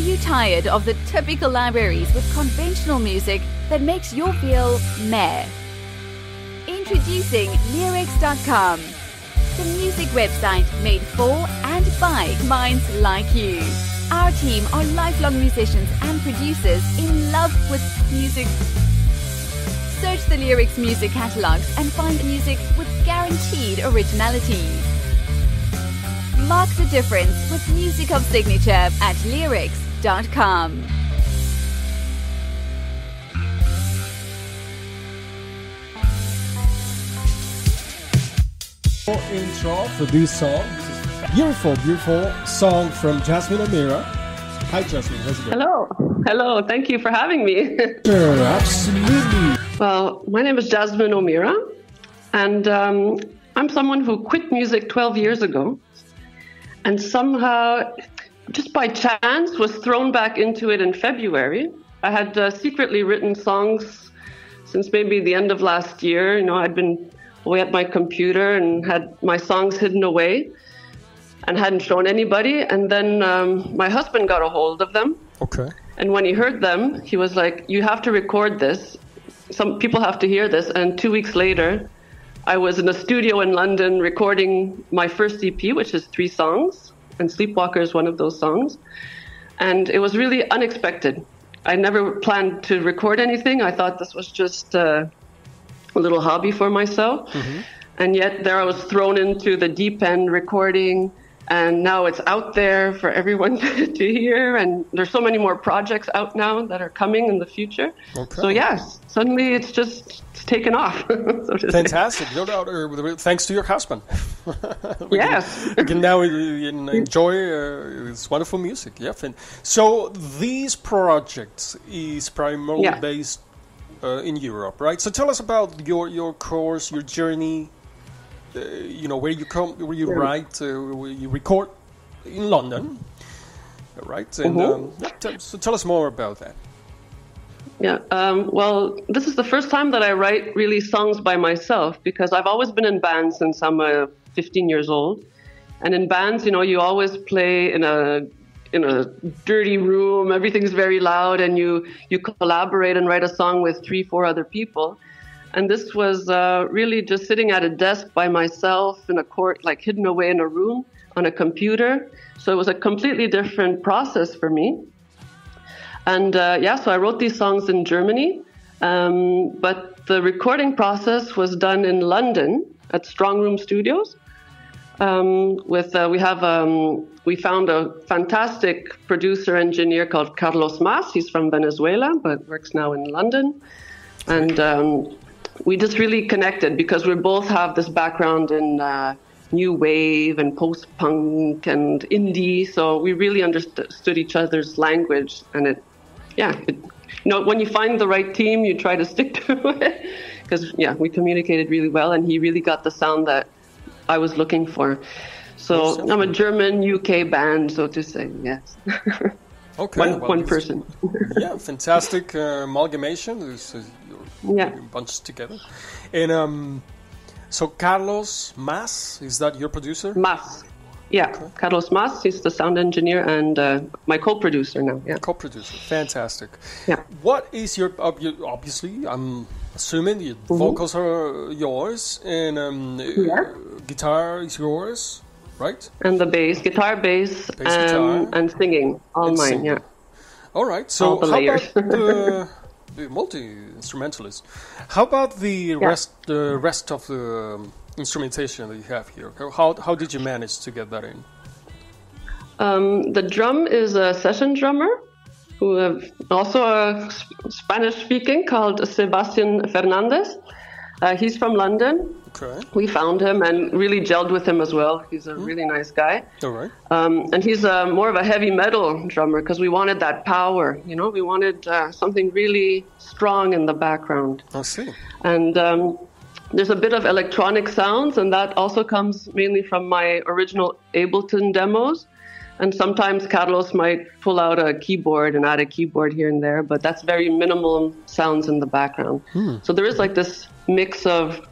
you tired of the typical libraries with conventional music that makes you feel meh? Introducing Leerecs.com, the music website made for and by minds like you. Our team are lifelong musicians and producers in love with music. Search the Leerecs music catalogs and find music with guaranteed originality. Mark the difference with music of signature at Leerecs.com. Intro for this song. Beautiful song from Jasmin O'Meara. Hi Jasmin, how's it going? Hello, thank you for having me. Sure, absolutely. Well, my name is Jasmin O'Meara, and I'm someone who quit music 12 years ago, and somehow, just by chance, was thrown back into it in February. I had secretly written songs since maybe the end of last year. You know, I'd been away at my computer and had my songs hidden away and hadn't shown anybody. And then my husband got a hold of them. Okay. And when he heard them, he was like, you have to record this. Some people have to hear this. And 2 weeks later, I was in a studio in London recording my first EP, which is 3 songs. And Sleepwalker is one of those songs. And it was really unexpected. I never planned to record anything. I thought this was just a little hobby for myself. Mm-hmm. And yet there I was thrown into the deep end recording, and now it's out there for everyone to hear, and there's so many more projects out now that are coming in the future. Okay. So yes, suddenly it's taken off. So fantastic. No doubt, thanks to your husband. Yes. You can now enjoy this wonderful music. Yeah. So these projects is primarily based in Europe, right? So tell us about your course, your journey. Where you write, where you record in London, right? And so tell us more about that. Yeah. Well, this is the first time that I write really songs by myself, because I've always been in bands since I'm 15 years old, and in bands, you always play in a dirty room. Everything's very loud, and you collaborate and write a song with 3-4 other people. And this was really just sitting at a desk by myself in a court, like hidden away in a room on a computer. So it was a completely different process for me. And so I wrote these songs in Germany. But the recording process was done in London at Strong Room Studios. We found a fantastic producer engineer called Carlos Mas. He's from Venezuela, but works now in London. And we just really connected because we both have this background in new wave and post-punk and indie. So we really understood each other's language. And when you find the right team, you try to stick to it. Because, we communicated really well, and he really got the sound that I was looking for. So I'm a German-UK band, so to say, yes. Okay. One person. Yeah, fantastic amalgamation. Bunches together. And so Carlos Mas, is that your producer? Mas. Yeah, okay. Carlos Mas, he's the sound engineer and my co-producer now. Yeah. Co-producer, fantastic. Yeah. What is your, obviously, I'm assuming the vocals are yours, and guitar is yours, right? And the bass, guitar, bass, and singing, all and mine, singing. Yeah. All right, so how about the multi-instrumentalist? How about the rest of the instrumentation that you have here? How did you manage to get that in? The drum is a session drummer who also a Spanish-speaking called Sebastian Fernandez. He's from London. Okay. We found him and really gelled with him as well. He's a really nice guy. All right. And he's more of a heavy metal drummer because we wanted that power. We wanted something really strong in the background. I see. And there's a bit of electronic sounds, and that also comes mainly from my original Ableton demos. And sometimes Carlos might pull out a keyboard and add a keyboard here and there, but that's very minimal sounds in the background. So there is like this mix of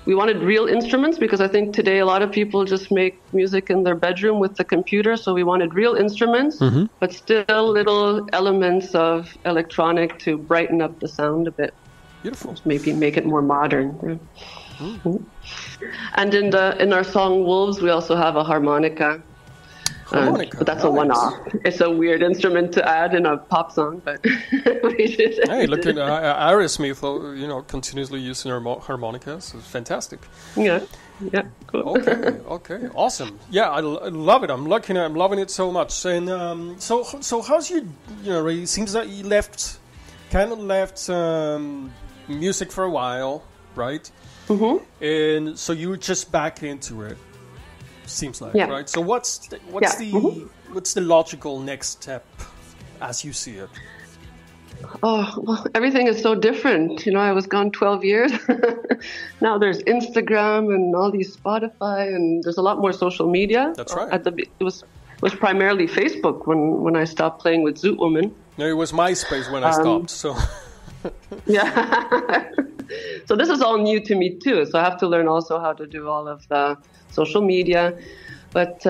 we wanted real instruments, because I think today a lot of people just make music in their bedroom with the computer. So we wanted real instruments, but still little elements of electronic to brighten up the sound a bit. Beautiful. Just maybe make it more modern. And in our song Wolves, we also have a harmonica. But that's a one-off. It's a weird instrument to add in a pop song, but hey, look at Aerosmith, continuously using harmonicas. It's fantastic. Yeah, cool. Okay, awesome. Yeah, I love it. I'm loving it so much. And so how's it seems that you left music for a while, right? And so you were just back into it. Seems like, right? So what's the logical next step as you see it? Oh, well, everything is so different. I was gone 12 years. Now there's Instagram and all these Spotify, and there's a lot more social media. That's right. It was primarily Facebook when I stopped playing with Zootwoman. No, it was MySpace when I stopped. So yeah. So this is all new to me too. So I have to learn also how to do all of the social media. But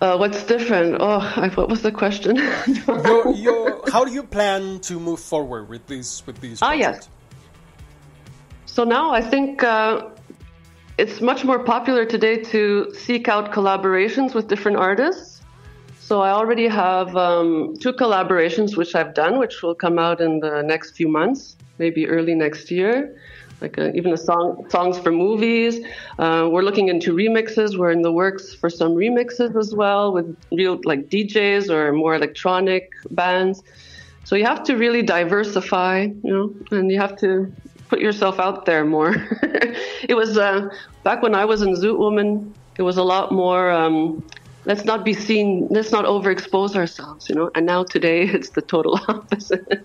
what's different? What was the question? How do you plan to move forward with these projects? Yes. So now I think it's much more popular today to seek out collaborations with different artists. So I already have 2 collaborations which I've done, which will come out in the next few months, maybe early next year. Like even songs for movies. We're looking into remixes. We're in the works for some remixes as well with real like DJs or more electronic bands. So you have to really diversify, and you have to put yourself out there more. It was back when I was in Zootwoman. It was a lot more. Let's not be seen. Let's not overexpose ourselves, And now today it's the total opposite.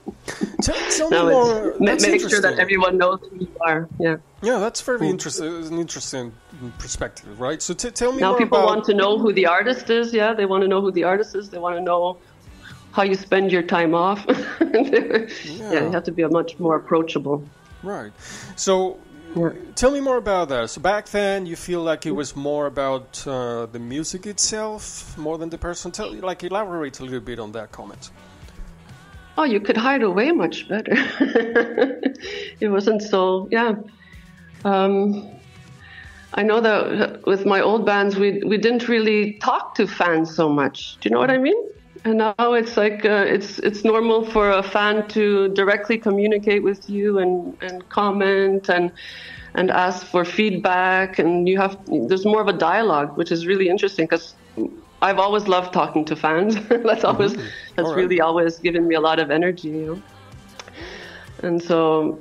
Tell me more. Make sure that everyone knows who you are. Yeah. Yeah, that's very interesting. An interesting perspective, right? So tell me now more. Now people want to know who the artist is. Yeah, they want to know who the artist is. They want to know how you spend your time off. Yeah, you have to be much more approachable. Right. So. Tell me more about that. So back then, you feel like it was more about the music itself, more than the person. Elaborate a little bit on that comment. Oh, you could hide away much better. It wasn't so. Yeah. I know that with my old bands, we didn't really talk to fans so much. Do you know what I mean? And now it's like it's normal for a fan to directly communicate with you and comment and ask for feedback, and there's more of a dialogue, which is really interesting because I've always loved talking to fans. That's really always given me a lot of energy, And so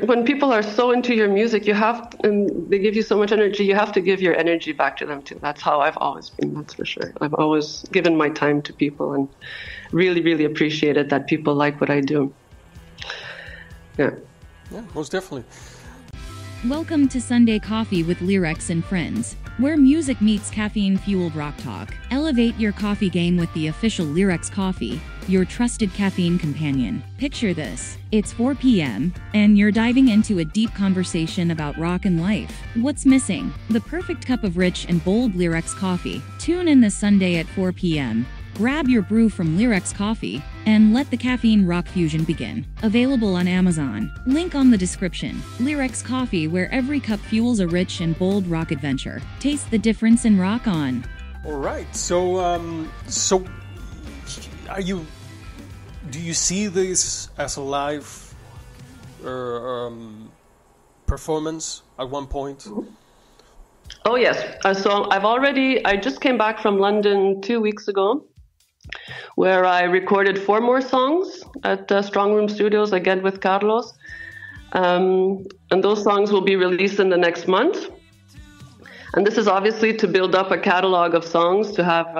when people are so into your music, and they give you so much energy, you have to give your energy back to them too. That's how I've always been, that's for sure. I've always given my time to people and really, really appreciated that people like what I do. Yeah. Yeah, most definitely. Welcome to Sunday Coffee with Leerecs and Friends, where music meets caffeine-fueled rock talk. Elevate your coffee game with the official Leerecs Coffee, your trusted caffeine companion. Picture this. It's 4 p.m., and you're diving into a deep conversation about rock and life. What's missing? The perfect cup of rich and bold Leerecs coffee. Tune in this Sunday at 4 p.m. Grab your brew from Leerecs Coffee, and let the caffeine rock fusion begin. Available on Amazon. Link on the description. Leerecs Coffee, where every cup fuels a rich and bold rock adventure. Taste the difference and rock on. All right. So do you see this as a live performance at one point? Oh yes. So I just came back from London 2 weeks ago, where I recorded 4 more songs at Strong Room Studios, again with Carlos. And those songs will be released in the next month. And this is obviously to build up a catalog of songs to have,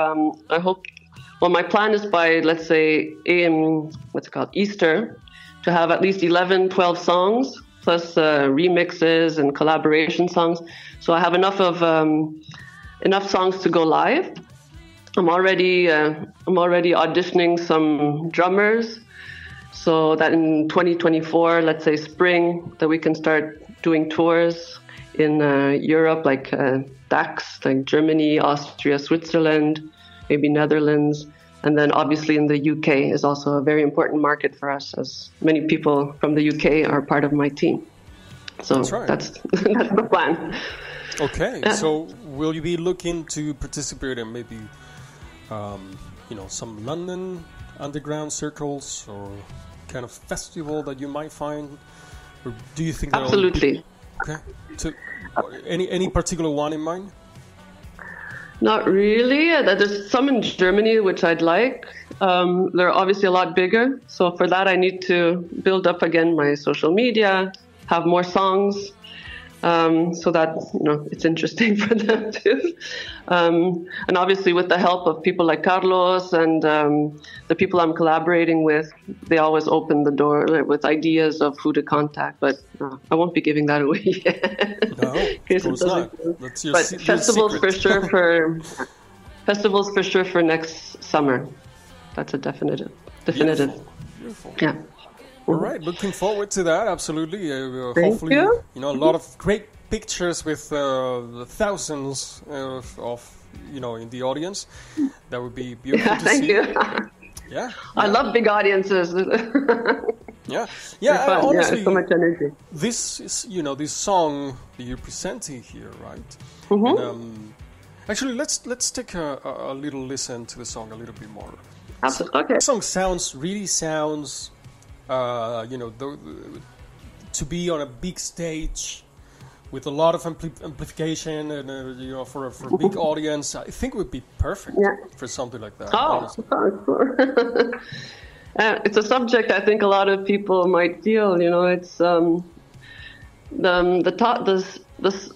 my plan is by, let's say, Easter, to have at least 11, 12 songs, plus remixes and collaboration songs. So I have enough songs to go live. I'm already auditioning some drummers, so that in 2024, let's say spring, that we can start doing tours in Europe, like DACs, like Germany, Austria, Switzerland, maybe Netherlands. And then obviously in the UK is also a very important market for us, as many people from the UK are part of my team. So that's right. That's the plan. Okay, so will you be looking to participate in maybe, some London underground circles or kind of festival that you might find? Or do you think absolutely? Okay. So, any particular one in mind? Not really. There's some in Germany which I'd like. They're obviously a lot bigger. So for that, I need to build up again my social media, have more songs, so that it's interesting for them too. And obviously, with the help of people like Carlos and the people I'm collaborating with, they always open the door with ideas of who to contact. But I won't be giving that away yet. No, of course not. That's your festivals secret. Festivals for sure for next summer. That's a definitive. Beautiful. Yeah. All right, looking forward to that. Absolutely. Hopefully, a lot of great pictures with the thousands of in the audience. That would be beautiful to thank see. you. Yeah. I love big audiences. Yeah. Honestly, so much energy. This is this song that you're presenting here, right? Mm-hmm. And, actually, let's take a little listen to the song a little bit more. Absolutely. Okay. The song sounds. To be on a big stage with a lot of amplification and for a big audience, I think it would be perfect for something like that. It's a subject I think a lot of people might feel. It's this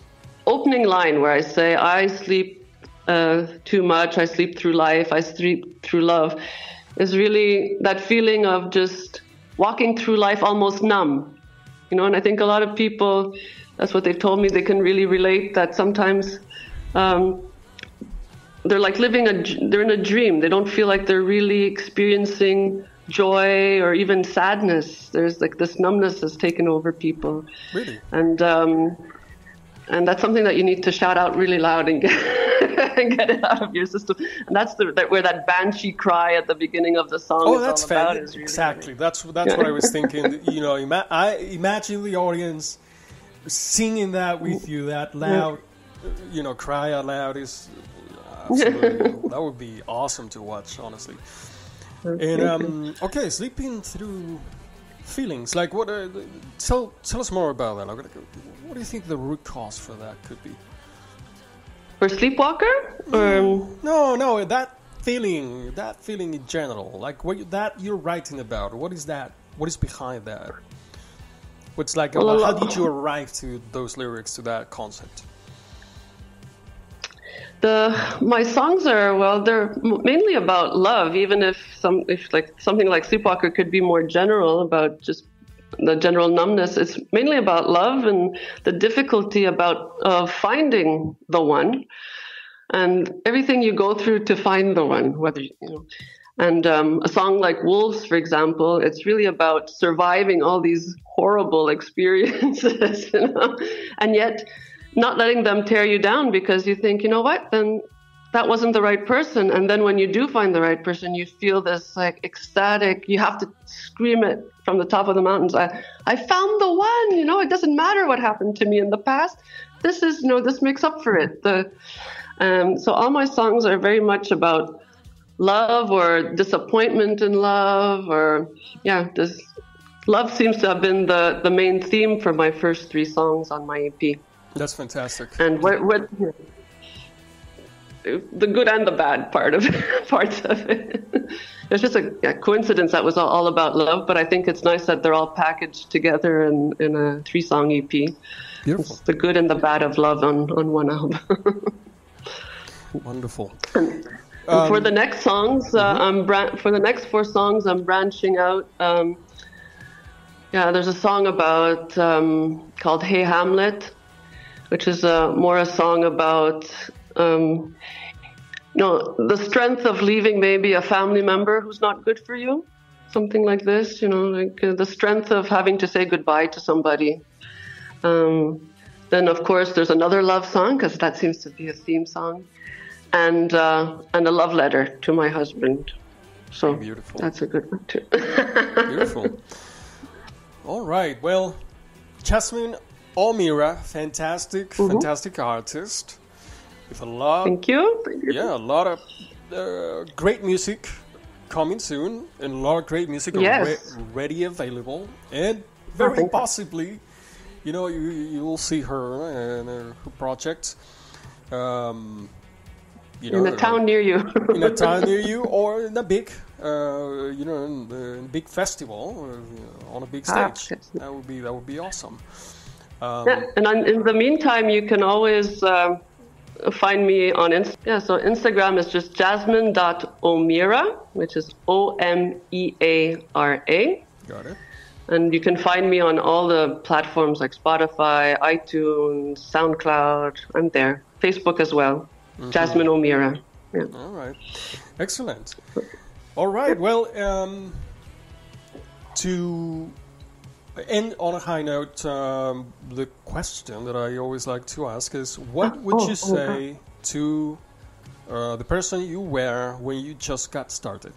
opening line where I say I sleep too much, I sleep through life, I sleep through love, is really that feeling of just walking through life almost numb, and I think a lot of people, that's what they've told me, they can really relate that sometimes they're like they're in a dream. They don't feel like they're really experiencing joy or even sadness. There's like this numbness has taken over people. Really? And that's something that you need to shout out really loud and get it out of your system. And that's where that banshee cry at the beginning of the song is that's all about. Really exactly. That's what I was thinking. I imagine the audience singing that with you, that loud, cry out loud is absolutely, that would be awesome to watch, honestly. And sleeping through feelings, like what? Tell us more about that. What do you think the root cause for that could be? For Sleepwalker? No, that feeling in general, like that you're writing about. What is that? What is behind that? What's like? How did you arrive to those lyrics, to that concept? My songs they're mainly about love, even if something like Sleepwalker could be more general about just the general numbness. It's mainly about love and the difficulty of finding the one, and everything you go through to find the one. And a song like Wolves, for example, it's really about surviving all these horrible experiences, and yet not letting them tear you down, because you think, then that wasn't the right person. And then when you do find the right person, you feel this like ecstatic, you have to scream it from the top of the mountains. I found the one, it doesn't matter what happened to me in the past. This is, this makes up for it. So all my songs are very much about love or disappointment in love, or love seems to have been the main theme for my first 3 songs on my EP. That's fantastic. And what the good and the bad parts of it. It's just a coincidence that was all about love, but I think it's nice that they're all packaged together in a 3-song EP. Beautiful. It's the good and the bad of love on one album. Wonderful. And for the next songs, for the next 4 songs, I'm branching out. There's a song about called Hey Hamlet, which is more a song about the strength of leaving maybe a family member who's not good for you. something like this, like the strength of having to say goodbye to somebody. Then, of course, there's another love song, because that seems to be a theme song, and a love letter to my husband. So beautiful. That's a good one, too. Beautiful. All right. Well, Jasmin O'Meara, fantastic artist with a lot. Thank you. Yeah, a lot of great music coming soon, and a lot of great music already available, and very possibly, you will see her and her project. In a town near you. In a town near you, or in a big, in a big festival, on a big stage. Yes. That would be awesome. And in the meantime, you can always find me on Instagram. So Instagram is just jasmin.o'meara, which is Omeara. Got it. And you can find me on all the platforms like Spotify, iTunes, SoundCloud. I'm there. Facebook as well. Jasmin O'Meara. Yeah. All right. Excellent. All right. Well, to end on a high note, the question that I always like to ask is, what would you say to the person you were when you just got started?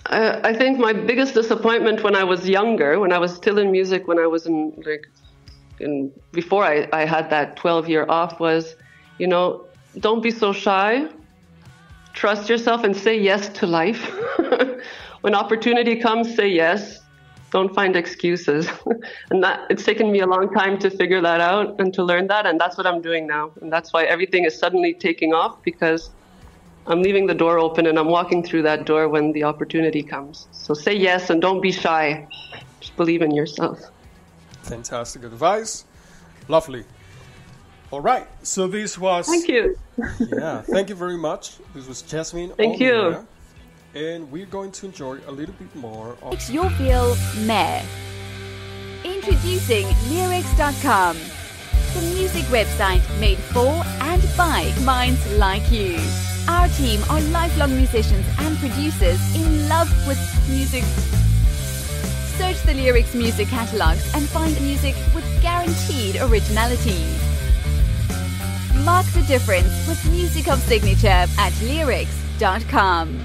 I think my biggest disappointment when I was younger, when I was still in music, when I was before I had that 12-year off, was, don't be so shy. Trust yourself and say yes to life. When opportunity comes, say yes. Don't find excuses. And it's taken me a long time to figure that out and to learn that, and that's what I'm doing now. And that's why everything is suddenly taking off, because I'm leaving the door open and I'm walking through that door when the opportunity comes. So say yes and don't be shy. Just believe in yourself. Fantastic advice. Lovely. All right. So this was... Thank you. Yeah, thank you very much. This was Jasmin Thank O'Meara. you. And we're going to enjoy a little bit more of... Makes you feel meh. Introducing Leerecs.com, the music website made for and by minds like you. Our team are lifelong musicians and producers in love with music. Search the Leerecs music catalogs and find music with guaranteed originality. Mark the difference with music of signature at Leerecs.com.